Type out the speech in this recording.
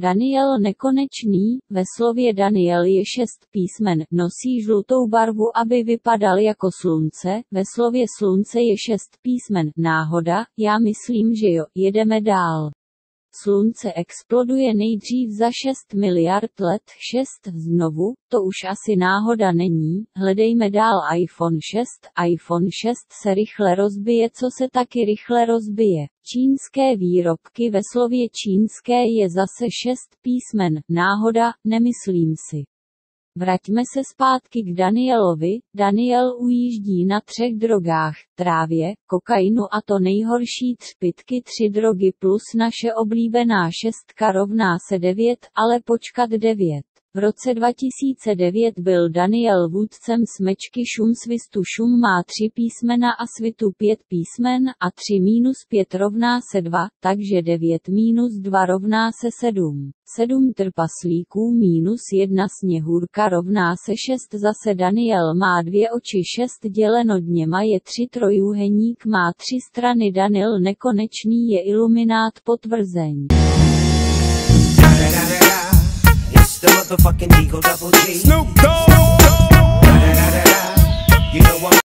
Daniel Nekonečný, ve slově Daniel je 6 písmen, nosí žlutou barvu, aby vypadal jako slunce, ve slově slunce je 6 písmen, náhoda, já myslím, že jo, jedeme dál. Slunce exploduje nejdřív za 6 miliard let, 6 znovu, to už asi náhoda není, hledejme dál iPhone 6, iPhone 6 se rychle rozbije, co se taky rychle rozbije. Čínské výrobky, ve slově čínské je zase 6 písmen, náhoda, nemyslím si. Vraťme se zpátky k Danielovi. Daniel ujíždí na 3 drogách, trávě, kokainu a to nejhorší třpytky, 3 drogy plus naše oblíbená 6 rovná se 9, ale počkat 9. V roce 2009 byl Daniel vůdcem smečky Šum Svistu. Šum má 3 písmena a Svitu 5 písmen a 3 minus 5 rovná se 2, takže 9 minus 2 rovná se 7. 7 trpaslíků minus 1 sněhůrka rovná se 6. Zase Daniel má 2 oči, 6 děleno dněma je 3 trojúhelník má 3 strany. Daniel Nekonečný je iluminát potvrzeň. The motherfucking Eagle Double G. Snoop Dogg. You know I'm